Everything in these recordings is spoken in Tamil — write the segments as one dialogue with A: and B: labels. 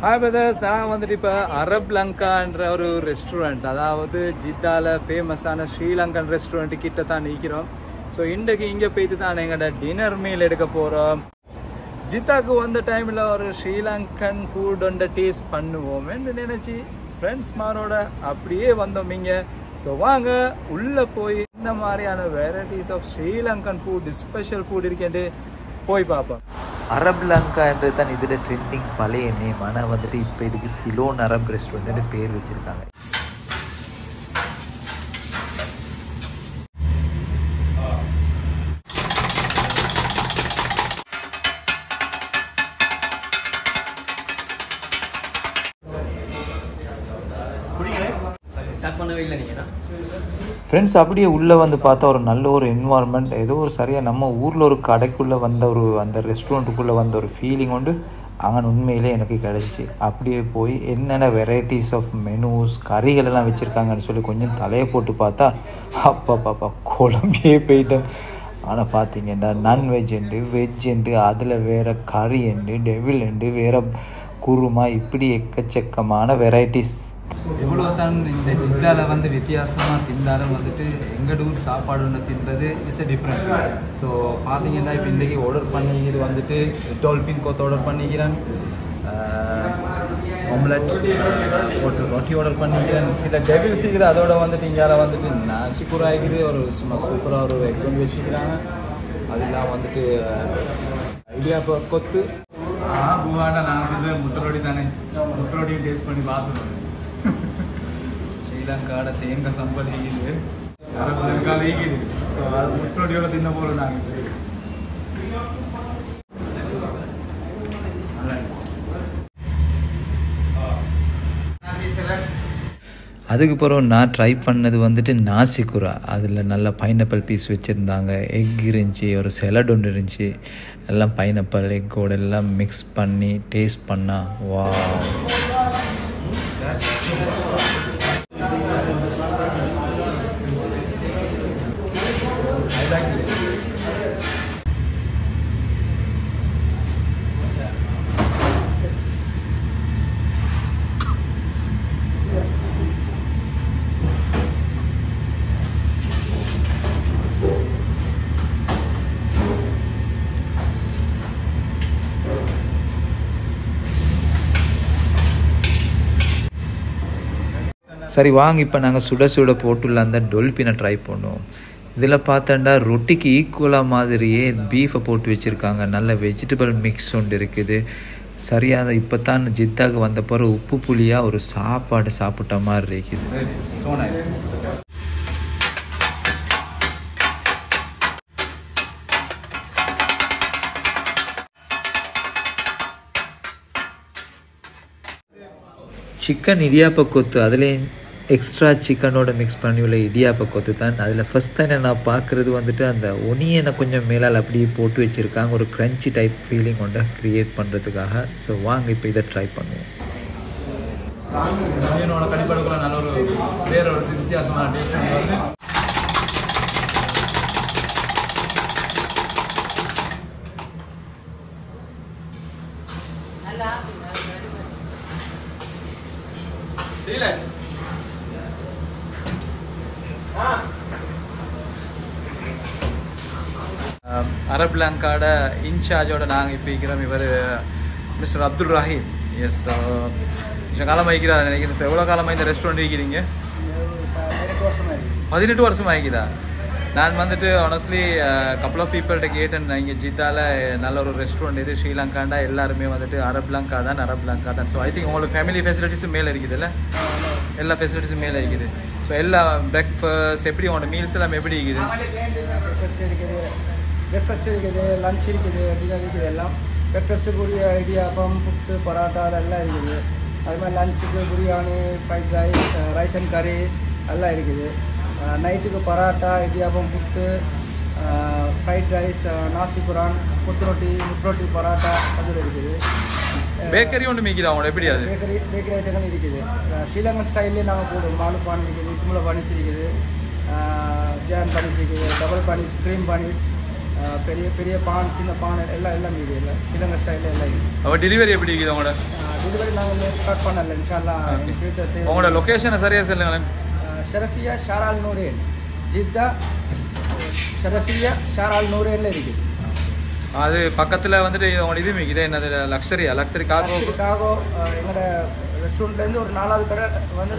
A: Hi brothers, நான் வந்துட்டு இப்ப அரப் லங்கான்ற ஒரு ரெஸ்டாரண்ட், அதாவது ஜித்தால ஃபேமஸான ஸ்ரீலங்கன் ரெஸ்டாரண்ட் கிட்ட தான் நிக்கிறோம். ஸோ இன்றைக்கு இங்க போயிட்டு தான் எங்கள்ட டின்னர் மீல் எடுக்க போறோம். ஜித்தாக்கு வந்த டைம்ல ஒரு ஸ்ரீலங்கன் ஃபுட் ஒன்றை டேஸ்ட் பண்ணுவோம்னு நினைச்சு ஃப்ரெண்ட்ஸ் மாரோட அப்படியே வந்தோம் இங்க. ஸோ வாங்க உள்ள போய் இந்த மாதிரியான varieties of Sri Lankan food, special food இருக்கேன்ட்டு போய் பார்ப்போம்.
B: அரப் லங்கான்றது தான் இதில் ட்ரெண்டிங் பழைய நேம். ஆனால் வந்துட்டு இப்போ இதுக்கு சிலோன் அரப் ரெஸ்டாரண்ட்னு பேர் வச்சுருக்காங்க. ஃப்ரெண்ட்ஸ் அப்படியே உள்ளே வந்து பார்த்தா ஒரு நல்ல ஒரு என்வால்மெண்ட், ஏதோ ஒரு சரியாக நம்ம ஊரில் ஒரு கடைக்குள்ளே வந்த ஒரு அந்த ரெஸ்டாரண்ட்டுக்குள்ளே வந்த ஒரு ஃபீலிங் உண்டு அங்கே உண்மையிலே எனக்கு கிடச்சிச்சு. அப்படியே போய் என்னென்ன வெரைட்டிஸ் ஆஃப் மெனூஸ் கறிகள் எல்லாம் வச்சுருக்காங்கன்னு சொல்லி கொஞ்சம் தலையை போட்டு பார்த்தா அப்பா குழம்பியே போயிட்டேன். ஆனால் பார்த்தீங்கன்னா நான்வெஜ் உண்டு, வெஜ் உண்டு, அதில் வேறு கறி உண்டு, டெவில் உண்டு, வேறு குருமா, இப்படி எக்கச்சக்கமான வெரைட்டிஸ்.
A: எவ்வளோ தான் இந்த ஜித்தாவில் வந்து வித்தியாசமாக தின்னாலும் வந்துட்டு எங்கள் ஊர் சாப்பாடு ஒன்று தின்றது இஸ் எ டிஃப்ரெண்ட். ஸோ பார்த்தீங்கன்னா இப்போ இன்றைக்கி ஆர்டர் பண்ணிக்கிறது வந்துட்டு டோல்பின் கோத் ஆர்டர் பண்ணிக்கிறேன், ஆம்லெட் போட்டு ரொட்டி ஆர்டர் பண்ணிக்கிறேன், சில டெவில் சீக்கிரம் அதோட வந்துட்டு இங்கே வந்துட்டு நாசிக்குரா ஆகிக்குது, ஒரு சும்மா சூப்பராக ஒரு எக் ஒன்று வச்சுக்கிறாங்க. அதெல்லாம் வந்துட்டு இடியாப்ப கொத்து பூவாண்டா நாங்கள் முட்டை ரொட்டி தானே, முட்டை ரொட்டியும் டேஸ்ட் பண்ணி பார்த்துருவோம். ஸ்ரீலங்காட தேங்காய் சம்பல் ஈக்குது, அரபு லங்காவில் ஈக்குது. ஸோ அது முட்டோடியோட தின்ன போகிறோம் நாங்கள்.
B: அதுக்கு பிறகு நான் ட்ரை பண்ணது வந்துட்டு நாசிக்குரா. அதில் நல்லா பைனாப்பிள் பீஸ் வச்சுருந்தாங்க, எக் இருந்துச்சு, ஒரு செலட் ஒன்று இருந்துச்சு. எல்லாம் பைனாப்பிள் எக்கோடு எல்லாம் மிக்ஸ் பண்ணி டேஸ்ட் பண்ணால் வா. சரி வாங்க, இப்போ நாங்கள் சுட சுட போட்டுள்ள அந்த டொல்பினை ட்ரை பண்ணுவோம். இதில் பார்த்தோன்னா ரொட்டிக்கு ஈக்குவலாக மாதிரியே பீஃபை போட்டு வச்சுருக்காங்க, நல்ல வெஜிடபிள் மிக்ஸ் ஒன்று இருக்குது. சரியாக இப்போ தான் ஜித்தாக்கு வந்த பிறகு உப்பு புளியாக ஒரு சாப்பாடு சாப்பிட்ட மாதிரி இருக்குது. சிக்கன் இடியாப்ப கொத்து, அதுலேயும் எக்ஸ்ட்ரா சிக்கனோட மிக்ஸ் பண்ணி உள்ள இடியாப்ப கொத்து தான். அதில் ஃபஸ்ட் டைம் நான் பார்க்குறது வந்துட்டு அந்த ஒனியனை கொஞ்சம் மேலால் அப்படியே போட்டு வச்சுருக்காங்க, ஒரு க்ரன்ச்சி டைப் ஃபீலிங் கொண்டு க்ரியேட் பண்ணுறதுக்காக. ஸோ வாங்க இப்போ இதை ட்ரை பண்ணுவோம்.
A: ஒனியனோட கடிப்படுக்குள்ள நல்ல ஒரு வேற ஒரு வித்தியாசமான டேஸ்ட் வந்து அரப் லங்காட இன்சார்ஜோட நாங்கள் இப்போ இருக்கிறோம். இவர் மிஸ்டர் அப்துல் ரஹீம். எஸ், கொஞ்சம் காலமாக இருக்கிறார் நினைக்கிறேன். சார் எவ்வளோ காலமாக இந்த ரெஸ்டாரண்ட் இருக்கிறீங்க? 18 வருஷம் ஆகிக்குதா? நான் வந்துட்டு ஆனஸ்ட்லி கப்பல் ஆஃப் பீப்புள்கிட்ட கேட்டேன், இங்கே ஜித்தாவில் நல்ல ஒரு ரெஸ்டாரண்ட் இது ஸ்ரீலங்காண்டா, எல்லாருமே வந்துட்டு அரப் லங்கா தான். ஸோ ஐ திங்க் உங்களுக்கு ஃபேமிலி ஃபெசிலிட்டிஸும் மேலே இருக்குது இல்லை? எல்லா ஃபெசிலிட்டிஸும் மேலே இருக்குது. ஸோ எல்லா பிரேக்ஃபாஸ்ட் எப்படி உங்களோட மீல்ஸ் எல்லாம் எப்படி இருக்குது?
C: பிரேக்ஃபாஸ்ட் இருக்குது, லன்ச் இருக்குது, டின்னர் இருக்குது. எல்லாம் பிரேக்ஃபாஸ்ட்டுக்குரிய இடியாப்பம், புட்டு, பரோட்டா அதெல்லாம் இருக்குது. அது மாதிரி லன்ச்சுக்கு பிரியாணி, ஃப்ரைட் ரைஸ் அண்ட் கறி எல்லாம் இருக்குது. நைட்டுக்கு பரோட்டா, இடியாப்பம், புட்டு, ஃப்ரைட் ரைஸ், நாசிக்குரான், கொத்து ரொட்டி, முட்ரோட்டி, பரோட்டா அது இருக்குது.
A: பேக்கரி ஒன்று மீக்குது அவங்களோட எப்படி? அது
C: பேக்கரி ஐட்டங்கள் இருக்குது. ஸ்ரீலங்கன் ஸ்டைல்லே நாங்கள் போடுவோம். மாலு பானி இருக்குது, கும்பல பானிஸ் இருக்குது, ஜாம் பானிஸ் இருக்குது, டபுள் பானிஸ், க்ரீம் பானிஸ், பெரிய பெரிய பான் சின்ன பான் எல்லாம் எல்லாம் இது இல்லை ஸ்ரீலங்கா ஸ்டைலில் எல்லாம் இருக்குது.
A: அப்போ டெலிவரி எப்படி இருக்குது உங்களோட?
C: டெலிவரி நாங்கள் ஸ்டார்ட் பண்ணல இன்ஷால்லா ஃபியூச்சர்ஸ்.
A: உங்களோட லொக்கேஷனை சரியாக சொல்லுங்களேன்.
C: ஷரஃபியா ஷார் அல் நூரேன், ஜித்தா ஷரஃபியா ஷார் அல் நூரேனில் இருக்குது.
A: அது பக்கத்தில் வந்துட்டு உங்களோட இது மிகுது என்னது லக்ஸரி காகோ
C: எங்களோட ரெஸ்டாரண்ட்லேருந்து ஒரு 4வது கடை வந்து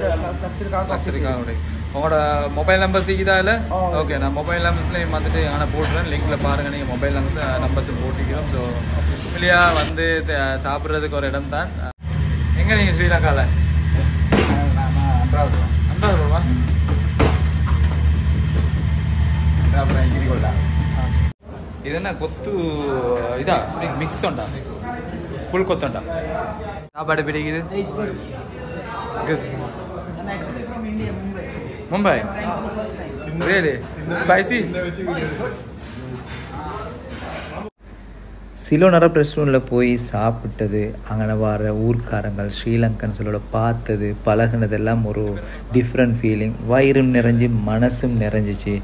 C: லக்ஸரி காகோ.
A: உங்களோட மொபைல் நம்பர்ஸ் இருக்குதா இல்லை? ஓகே, நான் மொபைல் நம்பர்ஸ்லேயும் வந்துட்டு ஆனால் போட்டுறேன். லிங்கில் பாருங்கள், நீங்கள் மொபைல் நம்பர்ஸ் போட்டிக்கிறோம். ஸோ இல்லையா வந்து சாப்பிட்றதுக்கு ஒரு இடம் தான். எங்கே நீங்கள் ஸ்ரீலங்காவில்? அன்றாவதுவா? அப்புறம் இங்கிரிக்கொள்ளா. இது என்ன கொத்து இதா மிக்ஸ் உண்டா? ஃபுல் கொத்து உண்டா? சாப்பாடு பிடிக்குது? Mumbai? Really? Spicy?
B: Ceylon Arab ரெஸ்டாரண்ட்டில் போய் சாப்பிட்டது, அங்கே வர ஊர்க்காரங்கள் ஸ்ரீலங்கன் சொல்லோட பார்த்தது பழகினதெல்லாம் ஒரு டிஃப்ரெண்ட் ஃபீலிங். வயிறும் நிறைஞ்சி மனசும் நிறைஞ்சிச்சு.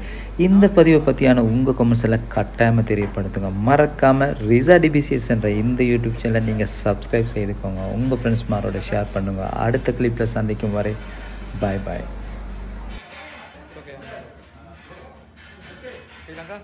B: இந்த பதிவை பற்றியான உங்கள் கமெண்ட்ஸ் எல்லாம் கட்டாயமாக தெரியப்படுத்துங்க. மறக்காமல் ரிசா டிபிசிஎஸ் என்ற இந்த யூடியூப் சேனலை நீங்கள் சப்ஸ்கிரைப் செய்துக்கோங்க. உங்கள் ஃப்ரெண்ட்ஸ்மாரோட ஷேர் பண்ணுங்கள். அடுத்த கிளிப்பில் சந்திக்கும் வரை பாய் பாய்.
A: Sri Lanka?